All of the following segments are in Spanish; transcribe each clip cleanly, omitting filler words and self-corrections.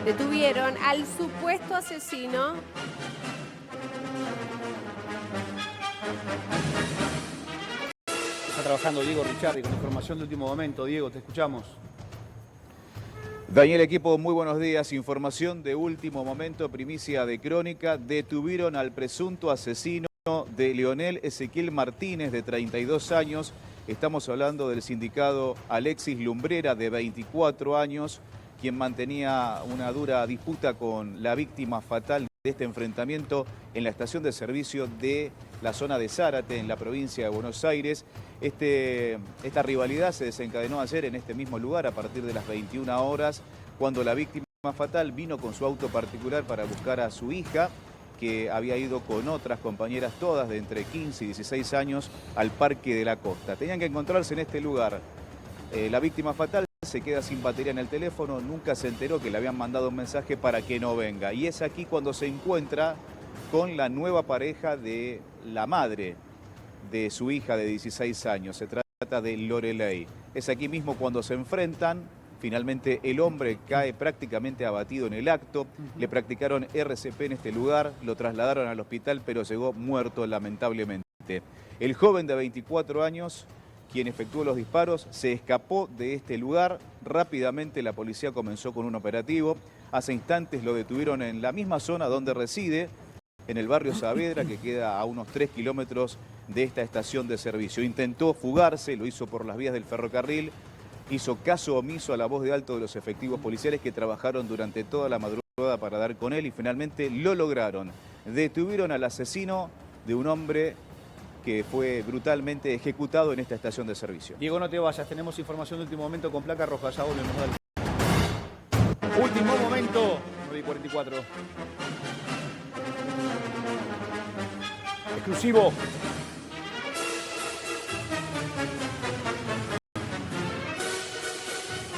Detuvieron al supuesto asesino. Está trabajando Diego Ricciardi con información de último momento. Diego, te escuchamos. Daniel, equipo, muy buenos días. Información de último momento, primicia de Crónica. Detuvieron al presunto asesino de Leonel Ezequiel Martínez, de 32 años. Estamos hablando del sindicado Alexis Lumbrera, de 24 años, quien mantenía una dura disputa con la víctima fatal de este enfrentamiento en la estación de servicio de la zona de Zárate, en la provincia de Buenos Aires. Esta rivalidad se desencadenó ayer en este mismo lugar a partir de las 21 horas, cuando la víctima fatal vino con su auto particular para buscar a su hija, que había ido con otras compañeras todas de entre 15 y 16 años al Parque de la Costa. Tenían que encontrarse en este lugar. La víctima fatal se queda sin batería en el teléfono, nunca se enteró que le habían mandado un mensaje para que no venga. Y es aquí cuando se encuentra con la nueva pareja de la madre de su hija de 16 años. Se trata de Lorelei. Es aquí mismo cuando se enfrentan. Finalmente el hombre cae prácticamente abatido en el acto. Le practicaron RCP en este lugar, lo trasladaron al hospital, pero llegó muerto lamentablemente. El joven de 24 años, quien efectuó los disparos, se escapó de este lugar. Rápidamente la policía comenzó con un operativo. Hace instantes lo detuvieron en la misma zona donde reside, en el barrio Saavedra, que queda a unos 3 kilómetros de esta estación de servicio. Intentó fugarse, lo hizo por las vías del ferrocarril, hizo caso omiso a la voz de alto de los efectivos policiales que trabajaron durante toda la madrugada para dar con él y finalmente lo lograron. Detuvieron al asesino de un hombre que fue brutalmente ejecutado en esta estación de servicio. Diego, no te vayas, tenemos información de último momento con placa roja. Ya volvemos. Dale. Último momento, 9:44. Exclusivo.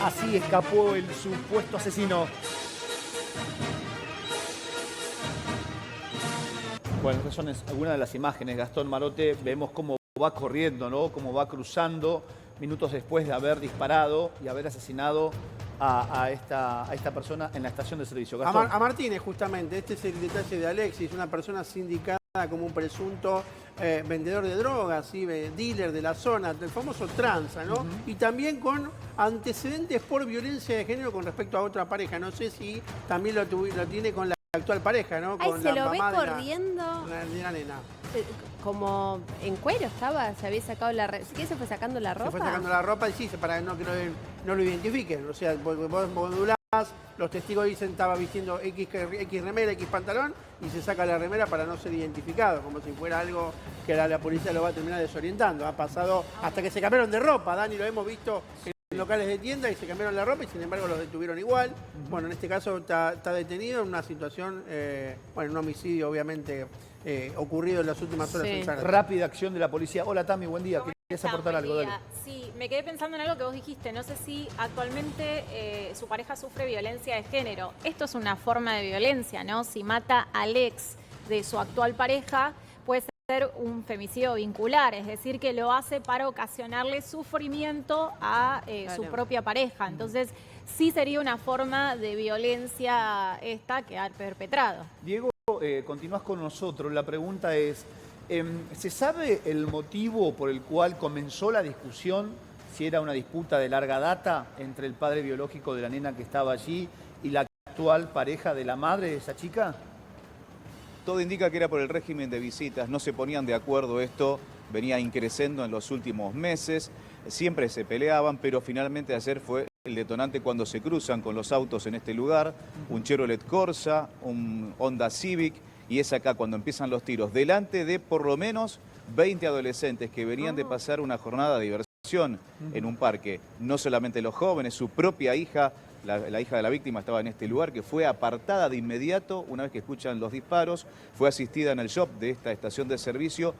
Así escapó el supuesto asesino. Bueno, estas son algunas de las imágenes. Gastón Marote, vemos cómo va corriendo, ¿no? Cómo va cruzando minutos después de haber disparado y haber asesinado a esta persona en la estación de servicio. Gastón. A Martínez, justamente. Este es el detalle de Alexis, una persona sindicada como un presunto vendedor de drogas, ¿sí? Dealer de la zona, del famoso tranza, ¿no? Y también con antecedentes por violencia de género con respecto a otra pareja. No sé si también lo tiene con la actual pareja, ¿no? Ay, con se la lo ve mamá corriendo. de la nena. Como en cuero estaba, se había sacado la ropa. ¿Qué se fue sacando la ropa? Se fue sacando la ropa y sí, para que no lo identifiquen. O sea, vos modulás, los testigos dicen estaba vistiendo X remera, X pantalón, y se saca la remera para no ser identificado, como si fuera algo que la policía lo va a terminar desorientando. Ha pasado hasta que se cambiaron de ropa, Dani, lo hemos visto en locales de tienda y se cambiaron la ropa y sin embargo los detuvieron igual. Bueno, en este caso está detenido en una situación, un homicidio obviamente ocurrido en las últimas horas en Zárate. Rápida acción de la policía. Hola Tami, buen día. ¿Querías aportar algo? Dale. Sí, me quedé pensando en algo que vos dijiste. No sé si actualmente su pareja sufre violencia de género. Esto es una forma de violencia, ¿no? Si mata al ex de su actual pareja, puede ser un femicidio vincular, es decir, que lo hace para ocasionarle sufrimiento a su propia pareja. Entonces, sí sería una forma de violencia esta que ha perpetrado. Diego, continúas con nosotros. La pregunta es, ¿se sabe el motivo por el cual comenzó la discusión? Si era una disputa de larga data entre el padre biológico de la nena que estaba allí y la actual pareja de la madre de esa chica. Todo indica que era por el régimen de visitas, no se ponían de acuerdo, esto venía increciendo en los últimos meses, siempre se peleaban, pero finalmente ayer fue el detonante cuando se cruzan con los autos en este lugar, un Chevrolet Corsa, un Honda Civic, y es acá cuando empiezan los tiros, delante de por lo menos 20 adolescentes que venían de pasar una jornada de diversión en un parque. No solamente los jóvenes, su propia hija, la hija de la víctima estaba en este lugar, que fue apartada de inmediato una vez que escuchan los disparos, fue asistida en el shop de esta estación de servicio,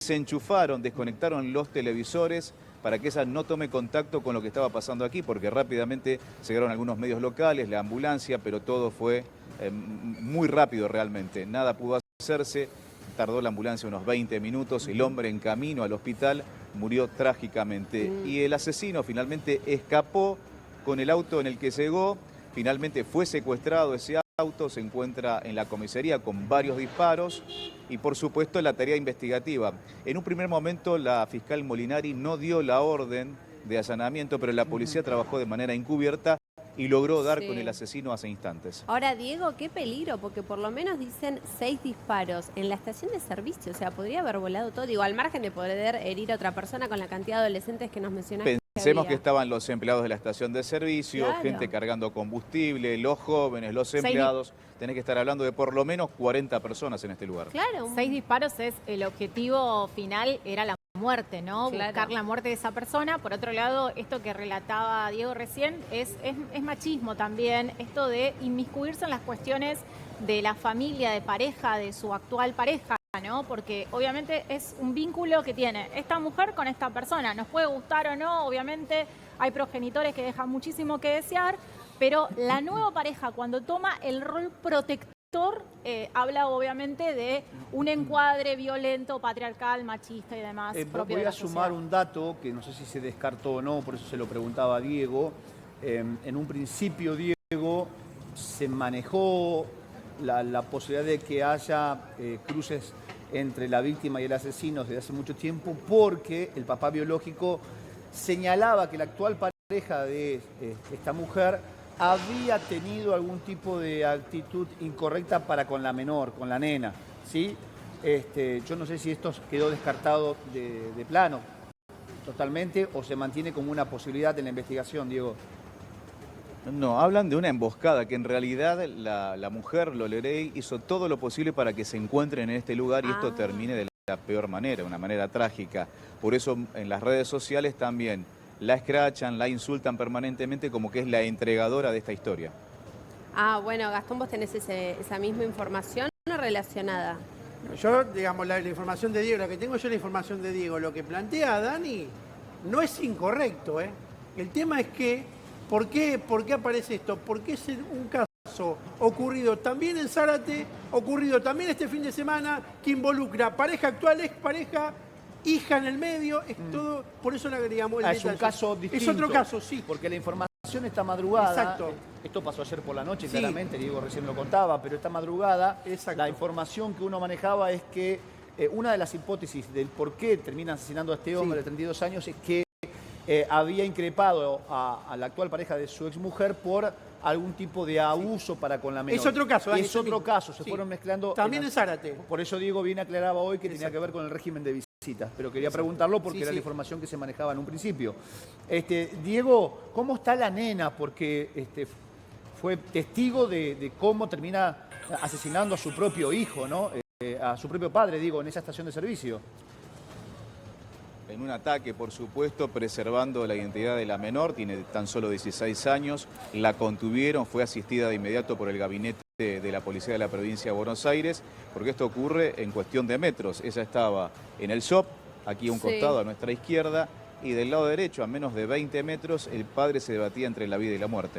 desenchufaron, desconectaron los televisores para que ella no tome contacto con lo que estaba pasando aquí, porque rápidamente llegaron algunos medios locales, la ambulancia, pero todo fue muy rápido realmente. Nada pudo hacerse, tardó la ambulancia unos 20 minutos, el hombre en camino al hospital murió trágicamente y el asesino finalmente escapó con el auto en el que llegó. Finalmente fue secuestrado ese auto, se encuentra en la comisaría con varios disparos y por supuesto la tarea investigativa. En un primer momento la fiscal Molinari no dio la orden de allanamiento, pero la policía trabajó de manera encubierta y logró dar con el asesino hace instantes. Ahora, Diego, qué peligro, porque por lo menos dicen 6 disparos en la estación de servicio. O sea, podría haber volado todo. Digo, al margen de poder herir a otra persona con la cantidad de adolescentes que nos mencionaste. Pensemos que estaban los empleados de la estación de servicio, Claro. gente cargando combustible, los jóvenes, los empleados. Tenés que estar hablando de por lo menos 40 personas en este lugar. Claro. 6 disparos es el objetivo final, era la muerte, ¿no? Claro. Buscar la muerte de esa persona. Por otro lado, esto que relataba Diego recién es machismo también, esto de inmiscuirse en las cuestiones de la familia, de pareja, de su actual pareja, ¿no? Porque obviamente es un vínculo que tiene esta mujer con esta persona. Nos puede gustar o no, obviamente hay progenitores que dejan muchísimo que desear, pero la nueva pareja cuando toma el rol protector habla obviamente de un encuadre violento, patriarcal, machista y demás. propio Voy de a la sumar sociedad. un dato que no sé si se descartó o no, por eso se lo preguntaba a Diego. En un principio, Diego, se manejó la posibilidad de que haya cruces entre la víctima y el asesino desde hace mucho tiempo, porque el papá biológico señalaba que la actual pareja de esta mujer había tenido algún tipo de actitud incorrecta para con la menor, con la nena, ¿sí? Yo no sé si esto quedó descartado de plano totalmente o se mantiene como una posibilidad en la investigación, Diego. No, hablan de una emboscada, que en realidad la mujer, Lolerey, hizo todo lo posible para que se encuentren en este lugar y esto termine de la peor manera, una manera trágica. Por eso en las redes sociales también la escrachan, la insultan permanentemente como que es la entregadora de esta historia. Ah, bueno, Gastón, vos tenés esa misma información no relacionada. Yo, digamos, la información de Diego, la que tengo yo, la información de Diego, lo que plantea Dani no es incorrecto, ¿eh? El tema es que, ¿por qué aparece esto? Porque es un caso ocurrido también en Zárate, ocurrido también este fin de semana, que involucra pareja actual, expareja, hija en el medio, es todo, por eso le agregamos el Es un detalle. caso distinto. Es otro caso, sí. Porque la información esta madrugada, Exacto. esto pasó ayer por la noche, Sí. claramente, Diego recién lo contaba, pero esta madrugada, Exacto. la información que uno manejaba es que una de las hipótesis del por qué termina asesinando a este hombre de 32 años es que había increpado a la actual pareja de su exmujer por algún tipo de abuso para con la menor. Es otro caso, Dani, Es otro mismo. caso, se Sí. fueron mezclando. También en Zárate. Por eso Diego bien aclaraba hoy que tenía que ver con el régimen de visitas, pero quería preguntarlo porque Sí, era sí. la información que se manejaba en un principio. Diego, ¿cómo está la nena? Porque fue testigo de cómo termina asesinando a su propio hijo, ¿no? A su propio padre, digo, en esa estación de servicio. En un ataque, por supuesto, preservando la identidad de la menor, tiene tan solo 16 años, la contuvieron, fue asistida de inmediato por el gabinete de la Policía de la Provincia de Buenos Aires, porque esto ocurre en cuestión de metros. Ella estaba en el SOP, aquí a un costado, a nuestra izquierda, y del lado derecho, a menos de 20 metros, el padre se debatía entre la vida y la muerte.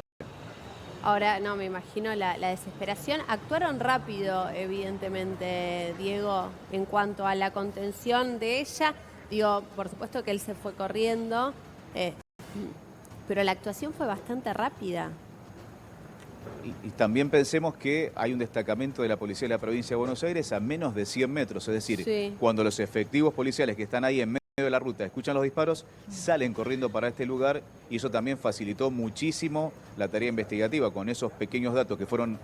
Ahora, no, me imagino la desesperación. Actuaron rápido, evidentemente, Diego, en cuanto a la contención de ella. Digo, por supuesto que él se fue corriendo, pero la actuación fue bastante rápida. Y también pensemos que hay un destacamento de la Policía de la Provincia de Buenos Aires a menos de 100 metros, es decir, Sí. cuando los efectivos policiales que están ahí en medio de la ruta escuchan los disparos, salen corriendo para este lugar y eso también facilitó muchísimo la tarea investigativa con esos pequeños datos que fueron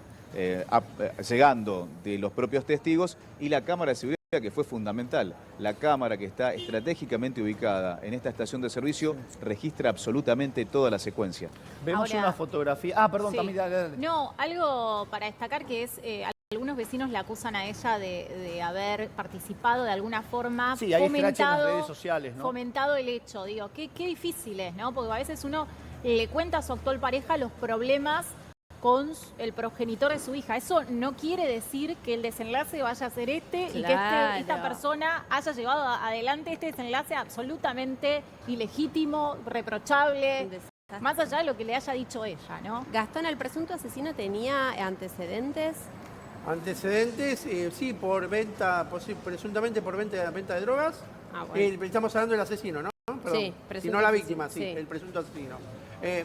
llegando de los propios testigos y la cámara de seguridad que fue fundamental. La cámara que está estratégicamente ubicada en esta estación de servicio registra absolutamente toda la secuencia. Vemos Ahora- una fotografía. Ah, perdón, Sí. también. Dale. No, algo para destacar que es, algunos vecinos la acusan a ella de haber participado de alguna forma, Sí, hay scratch en las redes sociales, ¿no? fomentado el hecho. Digo, qué difícil es, ¿no? Porque a veces uno le cuenta a su actual pareja los problemas con el progenitor de su hija. Eso no quiere decir que el desenlace vaya a ser y que esta persona haya llevado adelante este desenlace absolutamente ilegítimo, reprochable, Un desastre. más allá de lo que le haya dicho ella, ¿no? Gastón, ¿el presunto asesino tenía antecedentes? Antecedentes, sí, por venta, presuntamente por venta de drogas. Ah, bueno. Estamos hablando del asesino, ¿no? Perdón. Sí, presunto Si no la asesino, víctima, sí, sí. el presunto asesino.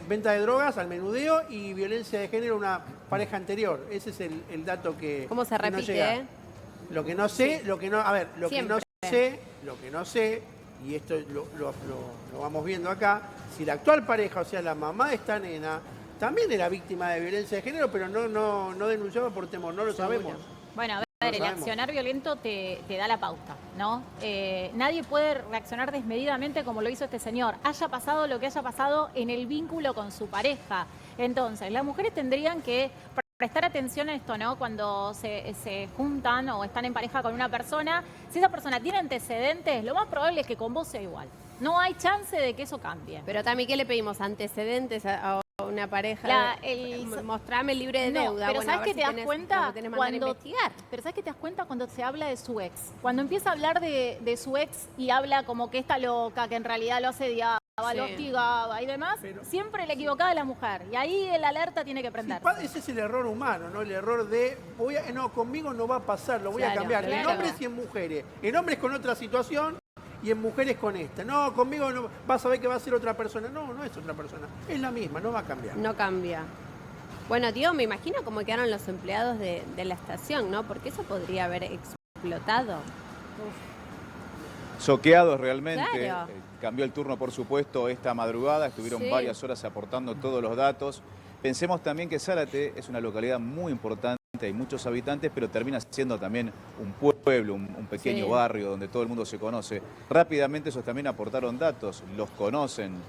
venta de drogas al menudeo y violencia de género a una pareja anterior. Ese es el dato que ¿Cómo se que no repite, llega. Lo que no sé, lo que no... A ver, lo que Siempre. no sé, y esto lo vamos viendo acá, si la actual pareja, o sea, la mamá de esta nena, también era víctima de violencia de género, pero no denunciaba por temor, no lo sabemos. Bueno, a ver, No el sabemos. accionar violento te da la pauta, ¿no? Nadie puede reaccionar desmedidamente como lo hizo este señor, haya pasado lo que haya pasado en el vínculo con su pareja. Entonces, las mujeres tendrían que prestar atención a esto, ¿no? Cuando se juntan o están en pareja con una persona, si esa persona tiene antecedentes, lo más probable es que con vos sea igual. No hay chance de que eso cambie. Pero también, ¿qué le pedimos? ¿Antecedentes a una pareja? Mostrame el libre de No, deuda. pero Bueno, a ¿sabes ver qué si te das tenés- cuenta? lo tenés que mandar a investigar. Pero ¿sabes qué te das cuenta cuando se habla de su ex? Cuando empieza a hablar de su ex y habla como que está loca, que en realidad lo asediaba, Sí. lo hostigaba y demás, siempre la equivocada es la mujer. Y ahí el alerta tiene que Sí, prender. ese es el error humano, ¿no? El error de, no, conmigo no va a pasar, lo voy a Claro, cambiar. En claro. hombres y en mujeres. En hombres con otra situación y en mujeres con esta. No, conmigo no, vas a ver que va a ser otra persona. No, no es otra persona. Es la misma, no va a cambiar. No cambia. Bueno, Diego, me imagino cómo quedaron los empleados de la estación, ¿no? Porque eso podría haber explotado. Choqueados realmente. Claro. Cambió el turno, por supuesto, esta madrugada. Estuvieron Sí. varias horas aportando todos los datos. Pensemos también que Zárate es una localidad muy importante, hay muchos habitantes, pero termina siendo también un pueblo, un pequeño Sí. barrio donde todo el mundo se conoce. Rápidamente esos también aportaron datos, los conocen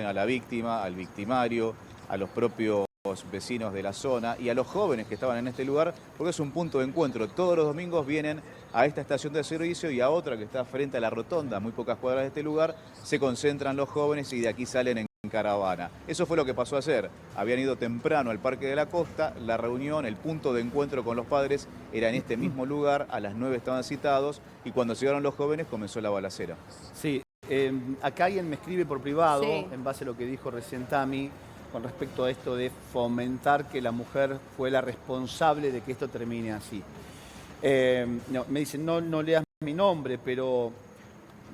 a la víctima, al victimario, a los propios vecinos de la zona y a los jóvenes que estaban en este lugar, porque es un punto de encuentro. Todos los domingos vienen a esta estación de servicio y a otra que está frente a la rotonda, a muy pocas cuadras de este lugar, se concentran los jóvenes y de aquí salen en caravana. Eso fue lo que pasó ayer. Habían ido temprano al Parque de la Costa, la reunión, el punto de encuentro con los padres era en este mismo lugar, a las 9 estaban citados y cuando llegaron los jóvenes comenzó la balacera. Sí, acá alguien me escribe por privado, Sí. en base a lo que dijo recién Tami, con respecto a esto de fomentar que la mujer fue la responsable de que esto termine así. No, me dicen, no leas mi nombre, pero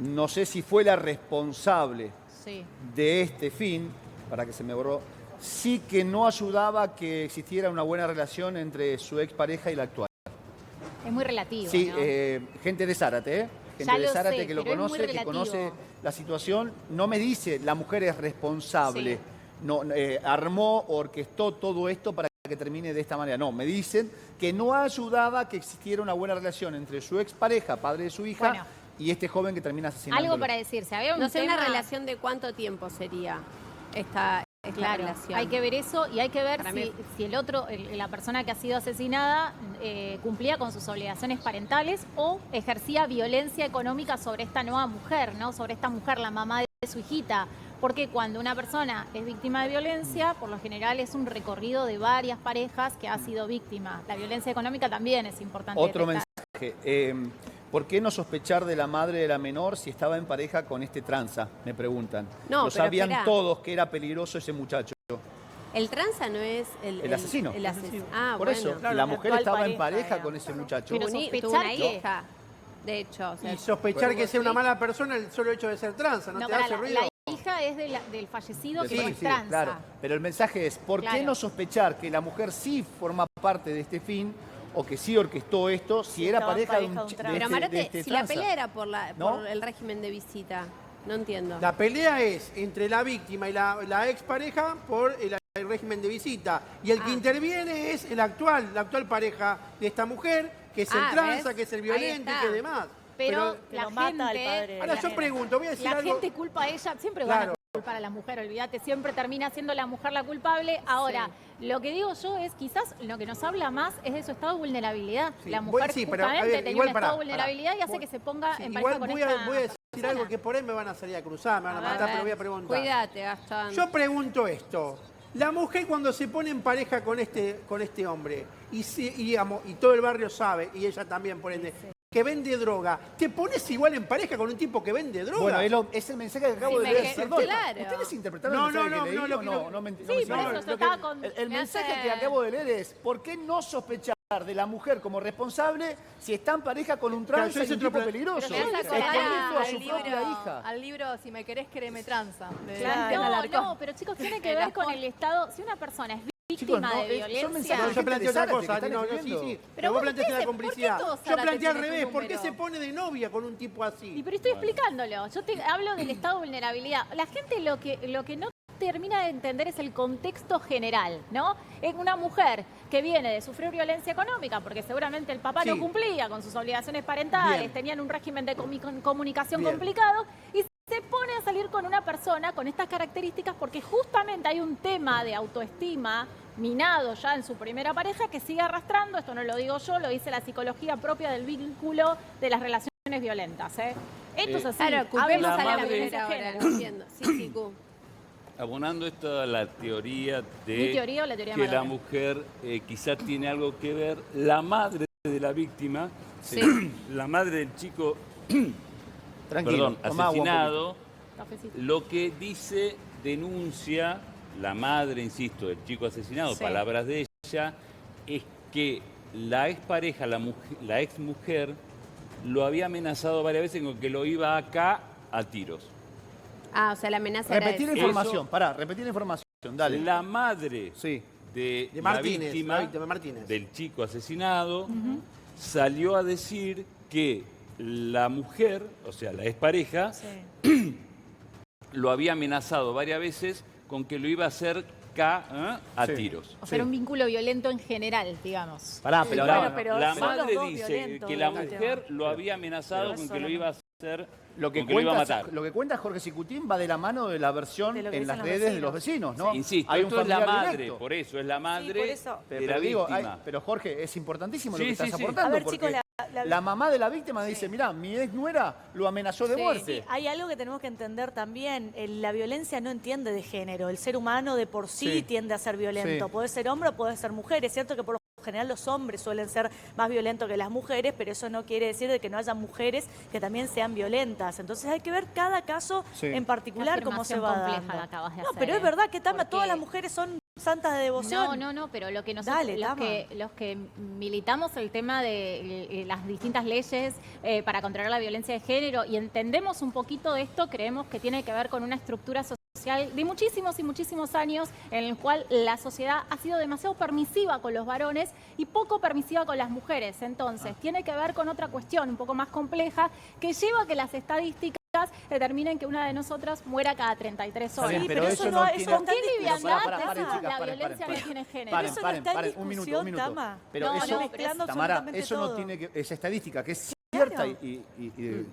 no sé si fue la responsable Sí. de este fin, para que se me borró, sí que no ayudaba a que existiera una buena relación entre su expareja y la actual. Es muy relativo, Sí, ¿no? gente de Zárate, ¿eh? Ya Gente de lo Zárate sé, que lo pero es muy conoce, que relativo. conoce la situación, no me dice la mujer es responsable, Sí. no, armó, orquestó todo esto para que termine de esta manera. No, me dicen que no ayudaba a que existiera una buena relación entre su expareja, padre de su hija, Bueno. y este joven que termina asesinando. Algo para decirse. Había un No sé, tema... una relación de cuánto tiempo sería esta Claro, relación. hay que ver eso y hay que ver Para mí- si el otro, la persona que ha sido asesinada, cumplía con sus obligaciones parentales o ejercía violencia económica sobre esta nueva mujer, ¿no? Sobre esta mujer, la mamá de su hijita. Porque cuando una persona es víctima de violencia, por lo general es un recorrido de varias parejas que ha sido víctima. La violencia económica también es importante Otro detectar. mensaje. ¿Por qué no sospechar de la madre de la menor si estaba en pareja con este tranza? Me preguntan. No, Lo pero sabían espera. todos que era peligroso ese muchacho. El tranza no es El asesino. El asesino. Ah, Por bueno. eso, Claro, la la mujer actual estaba en pareja pareja era. con ese muchacho. Pero Tuvo sospechar una que- hija, de hecho. O sea, Y sospechar que sea una mala persona el solo hecho de ser tranza, ¿no, No, te para hace la, ruido? la hija es del fallecido que Sí, no es sí, tranza. claro. Pero el mensaje es, ¿por qué Claro. no sospechar que la mujer sí forma parte de este fin o que sí orquestó esto si era estaba en pareja de pareja de un de tranza. pero este- de Marote, este si la tranza? pelea era por ¿No? por el régimen de visita, no entiendo. La pelea es entre la víctima y la expareja por el régimen de visita. Y el que Ah. interviene es la actual pareja de esta mujer, que es el Ah, tranza, ¿ves? que es el Ahí violento y está. que demás. Pero Que la lo mata al gente, padre de Ahora la yo nena. pregunto, voy a decir la algo. gente culpa a ella, siempre Claro. van a culpar a la mujer, olvídate, siempre termina siendo la mujer la culpable. Ahora, lo que digo yo es quizás lo que nos habla más es de su estado de vulnerabilidad. Sí, La mujer sí, pero, a justamente ver, tenía igual, un estado de pará, vulnerabilidad y hace pará. que se ponga Sí, en igual pareja con voy esta a decir persona. algo que por ahí me van a salir a cruzar, me van a A matar, ver, pero voy a preguntar. Cuídate, Gastón. Yo pregunto esto. La mujer cuando se pone en pareja con este hombre y todo el barrio sabe, y ella también por ende, que vende droga, ¿te pones igual en pareja con un tipo que vende droga? Bueno, es el mensaje que acabo Sí, de me leer. que- Perdón, claro. ¿ustedes interpretaron No, el mensaje no, que leí no, o lo que- no? No me Sí, por eso yo estaba con... El me mensaje hace- que acabo de leer es, ¿por qué no sospechar de la mujer como responsable si está en pareja con un trans Claro, y un tipo peligroso? Pero me hace Exponiendo acordar a su propia hija. al libro Si me querés, créeme tranza. de Claro, Dante Alarcón. no, pero chicos, tiene que El ver con Ascón. el Estado. Si una persona es Chicos, víctima no, de son violencia... mensajes No, yo planteo otra Zárate, que cosa. están No, sí, escribiendo. sí. Pero Pero vos vos planteaste la ¿por qué complicidad. todo Yo Zárate planteé al tiene tu revés. ¿Por qué número? se pone de novia con un tipo así? Pero estoy explicándolo. Yo te hablo del estado de vulnerabilidad. La gente lo que no termina de entender es el contexto general, ¿no? Es una mujer que viene de sufrir violencia económica, porque seguramente el papá Sí. no cumplía con sus obligaciones parentales, Bien. tenían un régimen de comunicación Bien. complicado, y se pone a salir con una persona con estas características porque justamente hay un tema de autoestima minado ya en su primera pareja que sigue arrastrando. Esto no lo digo yo, lo dice la psicología propia del vínculo de las relaciones violentas, ¿eh? Esto es así. Claro, culpemos Hablemos a de la la mujer violencia de ahora, género. no entiendo. Sí, sí, Q. Abonando esto a la teoría ¿Mi de teoría o la teoría de que la Marones? mujer quizás tiene algo que ver, la madre de la víctima, Sí. la madre del chico, Tranquilo, perdón, tomá agua un asesinado, Cafecito. lo que dice, denuncia la madre, insisto, del chico asesinado, Sí. palabras de ella, es que la expareja, la ex mujer, lo había amenazado varias veces con que lo iba acá a tiros. Ah, o sea, la amenaza era Repetir la esa. información, pará, repetir la información, dale. La madre Sí. de De la Martínez, víctima, la víctima de Martínez. del chico asesinado, salió a decir que la mujer, o sea, la expareja, lo había amenazado varias veces con que lo iba a hacer a Sí. tiros. O sea, era un vínculo violento en general, digamos. Pará, pero La, no, no. pero la son los madre dos dice violentos, que la ¿no? mujer lo había amenazado Pero con eso que lo no- iba a hacer, Lo que, con que lo iba a cuenta, matar. lo que cuenta Jorge Sicutín va de la mano de la versión De lo que en dicen las los redes de los vecinos, ¿no? Insisto, Hay un esto es la familiar madre, directo. por eso es la madre por eso. de Pero la digo, víctima. pero Jorge, es importantísimo lo Sí, que estás sí, sí. aportando, A ver, porque chicos, la mamá de la víctima dice, mirá, mi ex nuera lo amenazó de Sí. muerte. Hay algo que tenemos que entender también. La violencia no entiende de género. El ser humano de por sí, Sí. tiende a ser violento. Sí. Puede ser hombre o puede ser mujer. Es cierto que por lo general los hombres suelen ser más violentos que las mujeres, pero eso no quiere decir de que no haya mujeres que también sean violentas. Entonces hay que ver cada caso Sí. en particular cómo se va compleja dando. que acabas de No, hacer, pero es ¿eh? verdad que Porque- todas las mujeres son santas de devoción. No, pero lo que nosotros, Dale, Tama. los que militamos el tema de las distintas leyes para controlar la violencia de género y entendemos un poquito de esto, creemos que tiene que ver con una estructura social de muchísimos y muchísimos años en el cual la sociedad ha sido demasiado permisiva con los varones y poco permisiva con las mujeres. Entonces, tiene que ver con otra cuestión un poco más compleja que lleva a que las estadísticas determinen que una de nosotras muera cada 33 Está horas. bien, Sí, pero pero eso eso no no- tiene... eso no ¿Con qué está en liviandad Pará, pará, esa paren, chicas, la paren, violencia paren, no tiene género? Paren, Eso no paren, está en paren, un minuto, discusión, Tama. Pero No, eso, no, mezclando Tamara, absolutamente eso no todo. tiene que... Esa estadística que es cierta y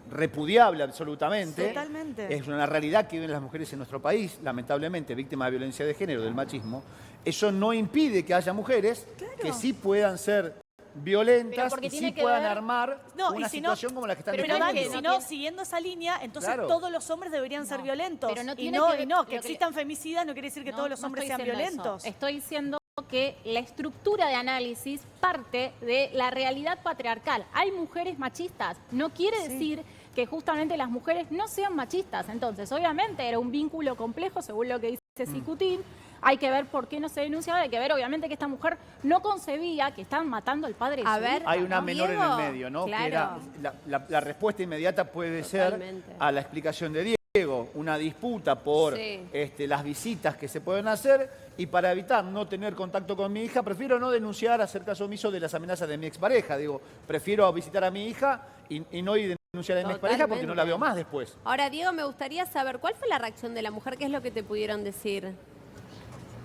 repudiable absolutamente. Totalmente. Es una realidad que viven las mujeres en nuestro país, lamentablemente, víctimas de violencia de género, del machismo. Eso no impide que haya mujeres que sí puedan ser Pero violentas porque y sí tiene que puedan ver- armar No, una y si no- situación como la que están Pero no, describiendo. Dani, si no, siguiendo esa línea, entonces Claro. todos los hombres deberían ser violentos. pero no y tiene no, que- y no, lo que que- existan femicidas no quiere decir que No, todos los no hombres estoy sean diciendo violentos. eso. Estoy diciendo que la estructura de análisis parte de la realidad patriarcal. Hay mujeres machistas. No quiere decir que justamente las mujeres no sean machistas. Entonces, obviamente, era un vínculo complejo, según lo que dice Sicutín. Hay que ver por qué no se denunciaba. Hay que ver, obviamente, que esta mujer no concebía que estaban matando al padre de A su ver, hija. Hay una ¿no? menor en Diego, el medio, ¿no? claro. Que era la respuesta inmediata puede Totalmente. ser a la explicación de Diego, una disputa por Sí. las visitas que se pueden hacer y para evitar no tener contacto con mi hija, prefiero no denunciar, hacer caso omiso de las amenazas de mi expareja. Digo, prefiero visitar a mi hija y no ir a denunciar a mi expareja porque no la veo más después. Ahora, Diego, me gustaría saber, ¿cuál fue la reacción de la mujer? ¿Qué es lo que te pudieron decir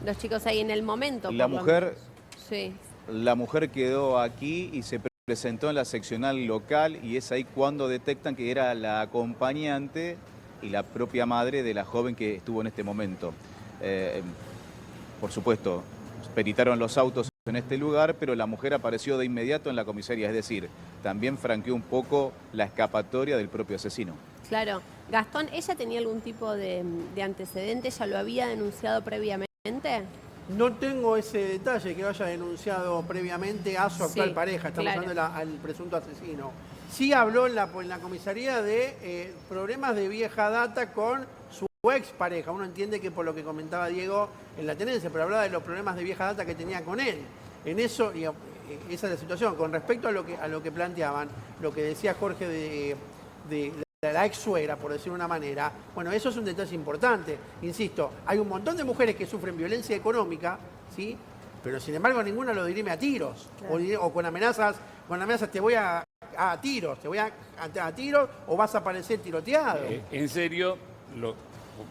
los chicos ahí en el momento? La por lo mujer- menos? Sí. La mujer quedó aquí y se presentó en la seccional local y es ahí cuando detectan que era la acompañante y la propia madre de la joven que estuvo en este momento. Por supuesto, peritaron los autos en este lugar, pero la mujer apareció de inmediato en la comisaría, es decir, también franqueó un poco la escapatoria del propio asesino. Claro. Gastón, ¿ella tenía algún tipo de antecedente? ¿Ella lo había denunciado previamente? No tengo ese detalle que lo haya denunciado previamente a su actual Sí, pareja. Estamos claro. hablando al presunto asesino. Sí habló en la comisaría de problemas de vieja data con su ex pareja. Uno entiende que por lo que comentaba Diego en la tenencia, pero hablaba de los problemas de vieja data que tenía con él. En eso, esa es la situación. Con respecto a lo que planteaban, lo que decía Jorge de la ex suegra, por decir una manera, bueno, eso es un detalle importante. Insisto, hay un montón de mujeres que sufren violencia económica, ¿sí? Pero sin embargo ninguna lo dirime a tiros, claro. O con amenazas, te voy a tiros, te voy a tiros o vas a aparecer tiroteado. En serio,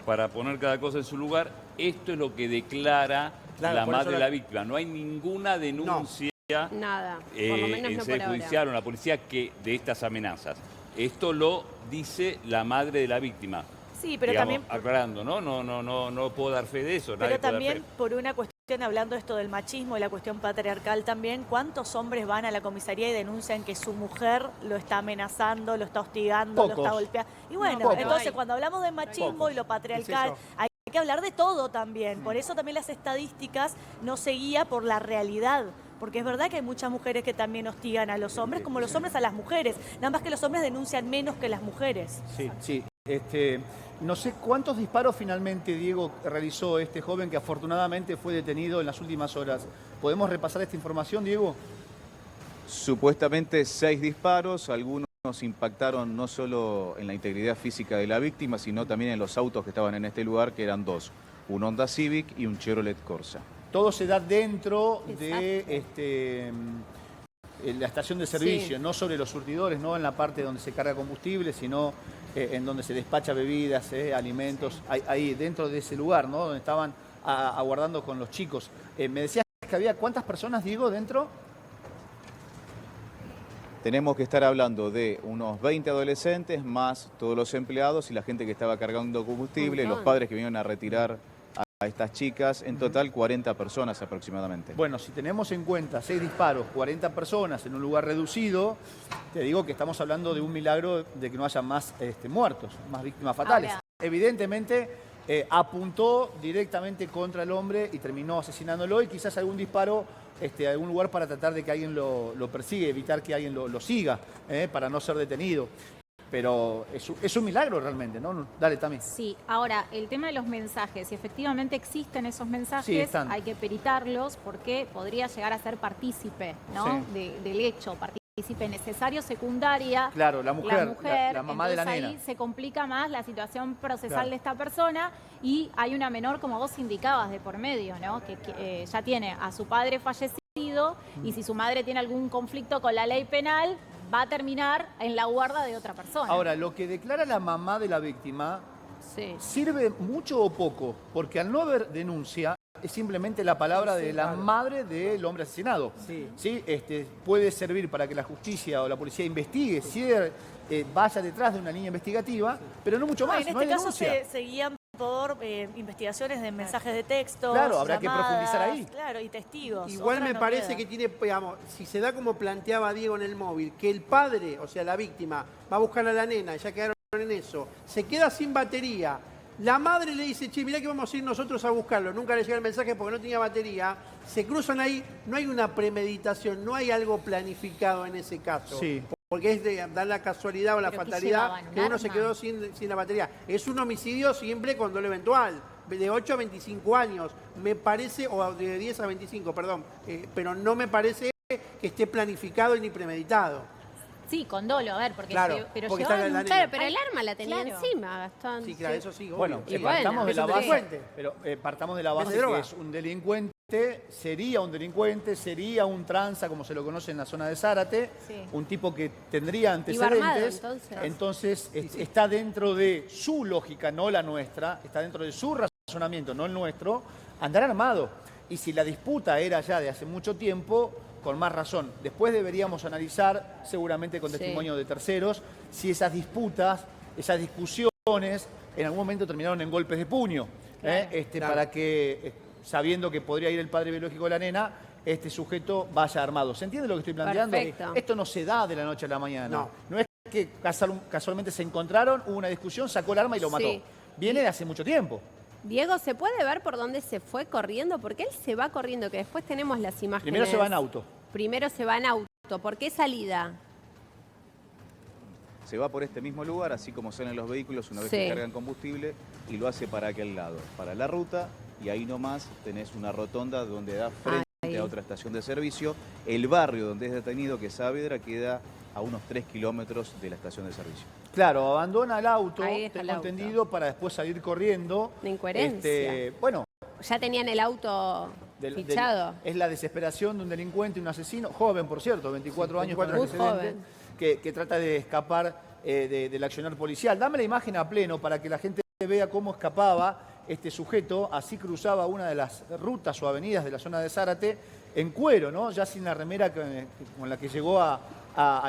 para poner cada cosa en su lugar, esto es lo que declara la madre de la víctima. No hay ninguna denuncia nada, por lo menos en no sede por ahora. judicial o en la policía de estas amenazas. Esto lo dice la madre de la víctima. Sí, pero digamos, también... aclarando, no puedo dar fe de eso. Pero también por una cuestión, hablando esto del machismo y la cuestión patriarcal también, ¿cuántos hombres van a la comisaría y denuncian que su mujer lo está amenazando, lo está hostigando, Pocos. lo está golpeando? Y bueno, Pocos. entonces cuando hablamos de machismo Pocos. y lo patriarcal, Es eso. hay que hablar de todo también. Por eso también las estadísticas no se guían por la realidad. Porque es verdad que hay muchas mujeres que también hostigan a los hombres, como los hombres a las mujeres. Nada más que los hombres denuncian menos que las mujeres. Sí. No sé cuántos disparos finalmente, Diego, realizó este joven que afortunadamente fue detenido en las últimas horas. ¿Podemos repasar esta información, Diego? Supuestamente 6 disparos, algunos impactaron no solo en la integridad física de la víctima, sino también en los autos que estaban en este lugar, que eran 2, un Honda Civic y un Chevrolet Corsa. Todo se da dentro de la estación de servicio, Sí. no sobre los surtidores, no en la parte donde se carga combustible, sino en donde se despacha bebidas, alimentos, ahí dentro de ese lugar, ¿no? Donde estaban aguardando con los chicos. Me decías que había ¿cuántas personas, Diego, dentro? Tenemos que estar hablando de unos 20 adolescentes, más todos los empleados y la gente que estaba cargando combustible, los padres que vinieron a retirar a estas chicas, en total 40 personas aproximadamente. Bueno, si tenemos en cuenta 6 disparos, 40 personas en un lugar reducido, te digo que estamos hablando de un milagro de que no haya más muertos, más víctimas fatales. Ahora. Evidentemente apuntó directamente contra el hombre y terminó asesinándolo, y quizás algún disparo a algún lugar para tratar de que alguien lo persiga, evitar que alguien lo siga, para no ser detenido. Pero es un milagro realmente, ¿no? Dale, Tami. Sí, ahora, el tema de los mensajes, si efectivamente existen esos Sí, mensajes, están. hay que peritarlos porque podría llegar a ser partícipe, ¿no? Sí. Del hecho, partícipe necesario, secundaria. Claro, la mujer, mujer, la mamá de la entonces nena. ahí se complica más la situación procesal Claro. de esta persona y hay una menor, como vos indicabas, de por medio, ¿no? Que ya tiene a su padre fallecido y si su madre tiene algún conflicto con la ley penal, va a terminar en la guarda de otra persona. Ahora, lo que declara la mamá de la víctima Sí. sirve mucho o poco, porque al no haber denuncia, es simplemente la palabra de la madre del hombre asesinado. Sí. Puede servir para que la justicia o la policía investigue, vaya detrás de una línea investigativa, pero no mucho más, En no este hay caso denuncia. se guían por investigaciones de mensajes de texto. Claro, habrá que profundizar ahí. Claro, y testigos. Igual Otra me no parece queda. que tiene, digamos, si se da como planteaba Diego en el móvil, que el padre, o sea, la víctima, va a buscar a la nena, ya quedaron en eso, se queda sin batería, la madre le dice, che, mirá que vamos a ir nosotros a buscarlo, nunca le llega el mensaje porque no tenía batería, se cruzan ahí, no hay una premeditación, no hay algo planificado en ese caso. Sí. Porque es de dar la casualidad o la ¿Pero qué fatalidad llevaban? ¿Un que uno se arma? quedó sin la batería. Es un homicidio siempre con lo eventual, de 8 a 25 años, me parece, o de 10 a 25, perdón, pero no me parece que esté planificado ni premeditado. Sí, con dolo, a ver, porque Claro, pero porque llevaban está la un- nena. Claro, pero el arma la tenía Claro. encima, Gastón. Sí, claro, eso sí, obvio. Bueno, Y partamos de es la un base, delincuente. pero partamos de la base Vende que droga. es un delincuente, sería un delincuente, sería un tranza, como se lo conoce en la zona de Zárate, Sí. un tipo que tendría Iba armado, antecedentes, entonces está dentro de su lógica, no la nuestra, está dentro de su razonamiento, no el nuestro, andar armado. Y si la disputa era ya de hace mucho tiempo, con más razón. Después deberíamos analizar, seguramente con Sí. testimonio de terceros, si esas disputas, esas discusiones, en algún momento terminaron en golpes de puño. Claro. Claro. Para que, sabiendo que podría ir el padre biológico de la nena, este sujeto vaya armado. ¿Se entiende lo que estoy planteando? Perfecto. Esto no se da de la noche a la mañana. No. No es que casualmente se encontraron, hubo una discusión, sacó el arma y lo mató. Sí. Viene de hace mucho tiempo. Diego, ¿se puede ver por dónde se fue corriendo? Porque él se va corriendo, que después tenemos las imágenes. Primero se va en auto. Primero se va en auto. ¿Por qué salida? Se va por este mismo lugar, así como salen los vehículos una vez Sí. que cargan combustible, y lo hace para aquel lado, para la ruta, y ahí nomás tenés una rotonda donde da frente frente a otra estación de servicio. El barrio donde es detenido, que es Saavedra, queda a unos 3 kilómetros de la estación de servicio. Claro, abandona el auto, Ahí deja tengo el auto. entendido, para después salir corriendo. Una incoherencia. Bueno, Ya tenían el auto fichado. es la desesperación de un delincuente, un asesino, joven por cierto, 24 años, con 24 muy antecedentes, que trata de escapar del accionar policial. Dame la imagen a pleno para que la gente vea cómo escapaba este sujeto, así cruzaba una de las rutas o avenidas de la zona de Zárate en cuero, ¿no? Ya sin la remera con la que llegó a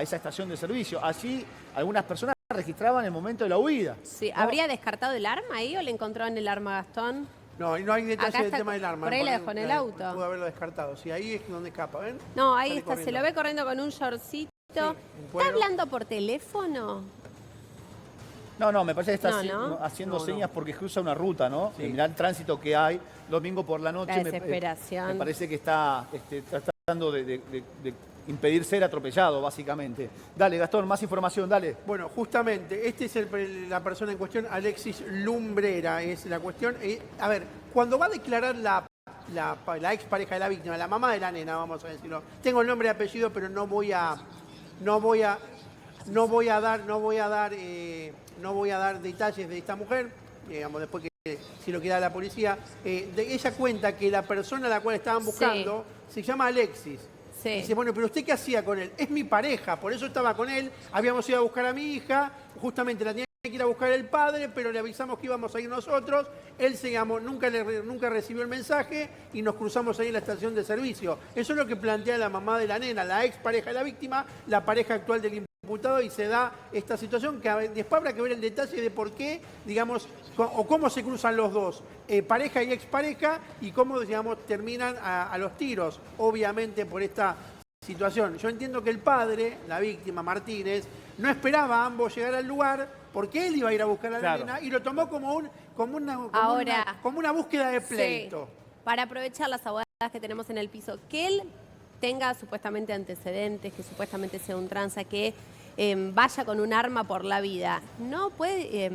esa estación de servicio. Allí algunas personas registraban el momento de la huida. Sí, ¿no? ¿habría descartado el arma ahí o le encontró en el arma Gastón? No, y no hay Acá detalle del está, tema del arma. por ahí la dejó en el auto. Pudo haberlo descartado. Sí, ahí es donde escapa, ¿ven? No, ahí Sale está, se corriendo. lo ve corriendo con un shortcito. ¿Está cuero. hablando por teléfono? No, me parece que está No. haciendo No. señas porque cruza una ruta, ¿no? Sí. Mirá el tránsito que hay domingo por la noche. La desesperación. Me parece que está tratando de impedir ser atropellado, básicamente. Dale, Gastón, más información, dale. Bueno, justamente, este es la persona en cuestión, Alexis Lumbrera, es la cuestión. A ver, cuando va a declarar la expareja de la víctima, la mamá de la nena, vamos a decirlo. Tengo el nombre y apellido, pero no voy a dar detalles de esta mujer, digamos, después que si lo quiera la policía. Ella cuenta que la persona a la cual estaban buscando se llama Alexis. Sí. Dice, bueno, pero ¿usted qué hacía con él? Es mi pareja, por eso estaba con él. Habíamos ido a buscar a mi hija, justamente la tenía que ir a buscar el padre, pero le avisamos que íbamos a ir nosotros. Él nunca recibió el mensaje y nos cruzamos ahí en la estación de servicio. Eso es lo que plantea la mamá de la nena, la ex pareja de la víctima, la pareja actual del imputado, y se da esta situación que después habrá que ver el detalle de por qué, digamos, o cómo se cruzan los dos, pareja y expareja, y cómo, digamos, terminan a los tiros, obviamente por esta situación. Yo entiendo que el padre, la víctima, Martínez, no esperaba a ambos llegar al lugar porque él iba a ir a buscar a la nena y lo tomó como una búsqueda de pleito. Sí, para aprovechar las abogadas que tenemos en el piso, que él tenga supuestamente antecedentes, que supuestamente sea un tranza, que vaya con un arma por la vida, ¿no puede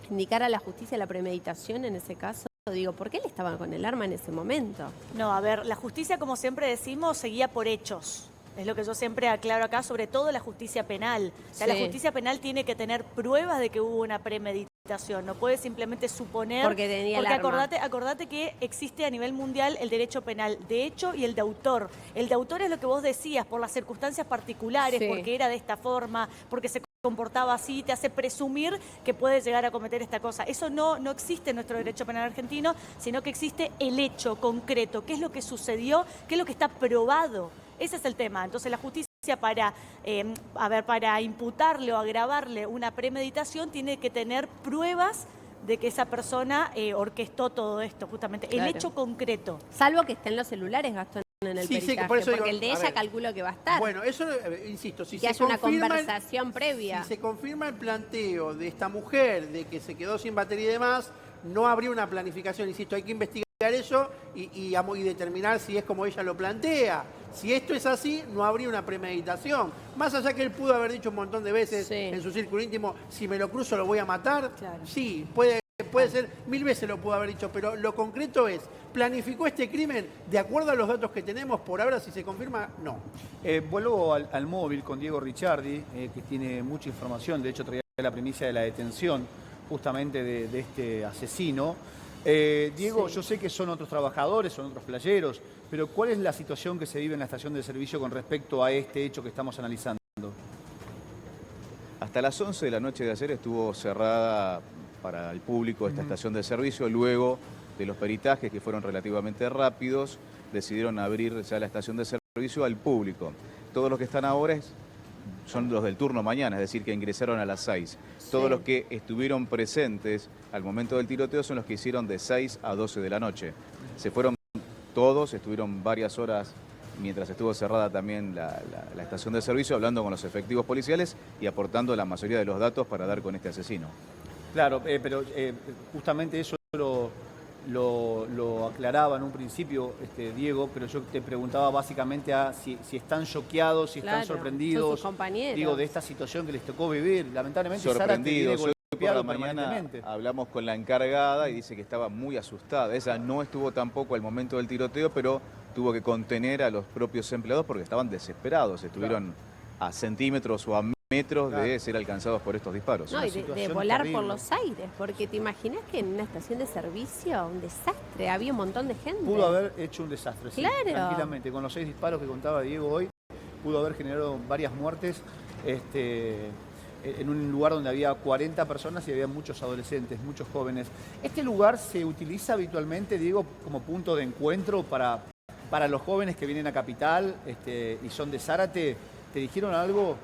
indicar a la justicia la premeditación en ese caso? Digo, ¿por qué él estaba con el arma en ese momento? No, a ver, la justicia, como siempre decimos, seguía por hechos. Es lo que yo siempre aclaro acá, sobre todo la justicia penal. O sea, Sí. la justicia penal tiene que tener pruebas de que hubo una premeditación. No puede simplemente suponer... Porque tenía el arma. Acordate que existe a nivel mundial el derecho penal de hecho y el de autor. El de autor es lo que vos decías, por las circunstancias particulares, Sí. porque era de esta forma, porque se comportaba así, te hace presumir que puede llegar a cometer esta cosa. Eso no existe en nuestro derecho penal argentino, sino que existe el hecho concreto, qué es lo que sucedió, qué es lo que está probado. Ese es el tema. Entonces la justicia para imputarle o agravarle una premeditación tiene que tener pruebas de que esa persona orquestó todo esto, justamente. Claro. El hecho concreto. Salvo que estén los celulares, Gastón, en el Sí, sí, peritaje, por eso porque digo, el de a ella ver. calculo que va a estar. Bueno, eso, insisto, si que se haya una confirma conversación previa. Si se confirma el planteo de esta mujer de que se quedó sin batería y demás, no habría una planificación, insisto, hay que investigar eso y determinar si es como ella lo plantea. Si esto es así, no habría una premeditación. Más allá que él pudo haber dicho un montón de veces en su círculo íntimo, si me lo cruzo lo voy a matar. Claro. Sí, puede ser, 1000 veces lo pudo haber dicho, pero lo concreto es, ¿planificó este crimen de acuerdo a los datos que tenemos? Por ahora, si se confirma, no. Vuelvo al móvil con Diego Ricciardi, que tiene mucha información. De hecho, traía la primicia de la detención justamente de este asesino. Diego, Sí. yo sé que son otros trabajadores, son otros playeros, pero ¿cuál es la situación que se vive en la estación de servicio con respecto a este hecho que estamos analizando? Hasta las 11 de la noche de ayer estuvo cerrada para el público esta estación de servicio. Luego de los peritajes, que fueron relativamente rápidos, decidieron abrir ya la estación de servicio al público. Todos los que están ahora son los del turno mañana, es decir, que ingresaron a las 6. Todos los que estuvieron presentes al momento del tiroteo son los que hicieron de 6 a 12 de la noche. Se fueron todos, estuvieron varias horas mientras estuvo cerrada también la estación de servicio, hablando con los efectivos policiales y aportando la mayoría de los datos para dar con este asesino. Claro, pero justamente eso lo aclaraba en un principio, Diego, pero yo te preguntaba básicamente si están choqueados, si Claro, están son sorprendidos, sus compañeros. digo, de esta situación que les tocó vivir. Lamentablemente, Zárate Sorprendidos. viene Hoy por la golpeado mañana permanentemente. hablamos con la encargada y dice que estaba muy asustada. Ella no estuvo tampoco al momento del tiroteo, pero tuvo que contener a los propios empleados porque estaban desesperados, estuvieron a centímetros o a metros de ser alcanzados por estos disparos. No, y de situación volar terrible. por los aires, porque te imaginas que en una estación de servicio, un desastre, había un montón de gente. Pudo haber hecho un desastre, sí, Claro. tranquilamente. Con los 6 disparos que contaba Diego hoy, pudo haber generado varias muertes en un lugar donde había 40 personas y había muchos adolescentes, muchos jóvenes. ¿Este lugar se utiliza habitualmente, Diego, como punto de encuentro para los jóvenes que vienen a Capital y son de Zárate? ¿Te dijeron algo?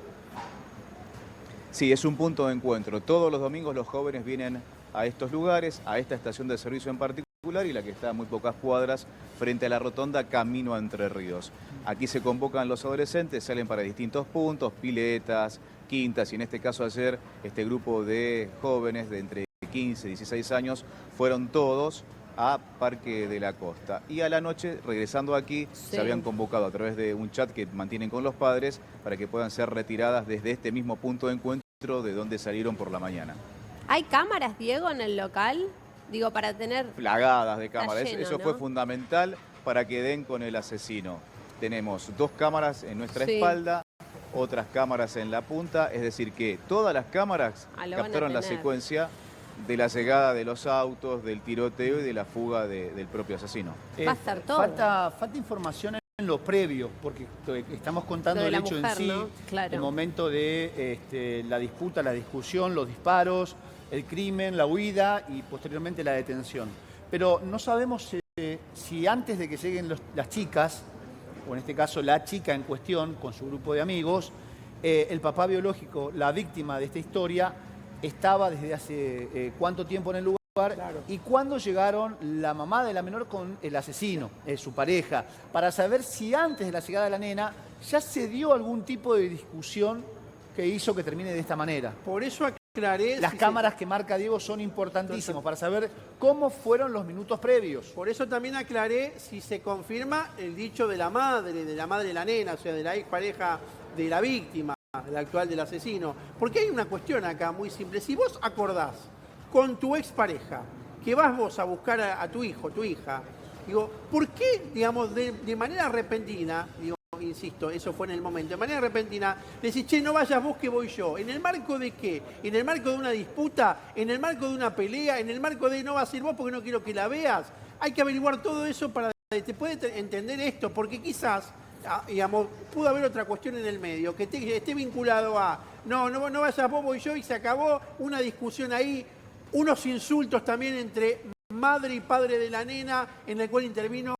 Sí, es un punto de encuentro. Todos los domingos los jóvenes vienen a estos lugares, a esta estación de servicio en particular y la que está a muy pocas cuadras frente a la rotonda camino a Entre Ríos. Aquí se convocan los adolescentes, salen para distintos puntos, piletas, quintas y en este caso ayer este grupo de jóvenes de entre 15 y 16 años fueron todos a Parque de la Costa. Y a la noche, regresando aquí, se habían convocado a través de un chat que mantienen con los padres para que puedan ser retiradas desde este mismo punto de encuentro de donde salieron por la mañana. ¿Hay cámaras, Diego, en el local? Digo, para tener... Plagadas de cámaras. lleno, Eso ¿no? fue fundamental para que den con el asesino. Tenemos 2 cámaras en nuestra espalda, otras cámaras en la punta, es decir que todas las cámaras lo van a captaron la tener. secuencia de la llegada de los autos, del tiroteo y de la fuga del propio asesino. Va a estar todo. Falta información en lo previo, porque estamos contando Lo de el la hecho mujer, en sí, ¿no? Claro. el momento de la disputa, la discusión, los disparos, el crimen, la huida y posteriormente la detención. Pero no sabemos si antes de que lleguen las chicas, o en este caso la chica en cuestión con su grupo de amigos, el papá biológico, la víctima de esta historia, estaba desde hace cuánto tiempo en el lugar y cuándo llegaron la mamá de la menor con el asesino, su pareja, para saber si antes de la llegada de la nena ya se dio algún tipo de discusión que hizo que termine de esta manera. Por eso aclaré... Las cámaras que marca Diego son importantísimas para saber cómo fueron los minutos previos. Por eso también aclaré si se confirma el dicho de la madre de la nena, o sea, de la expareja de la víctima, el actual del asesino. Porque hay una cuestión acá muy simple. Si vos acordás con tu expareja que vas vos a buscar a tu hijo, tu hija, digo, ¿por qué, digamos, de manera repentina, digo, insisto, eso fue en el momento, de manera repentina, decís, che, no vayas vos que voy yo? ¿En el marco de qué? ¿En el marco de una disputa? ¿En el marco de una pelea? ¿En el marco de no vas a ir vos porque no quiero que la veas? Hay que averiguar todo eso para que te puede entender esto, porque quizás, digamos, pudo haber otra cuestión en el medio que esté vinculado a no vayas vos, voy yo, y se acabó una discusión ahí, unos insultos también entre madre y padre de la nena, en el cual intervino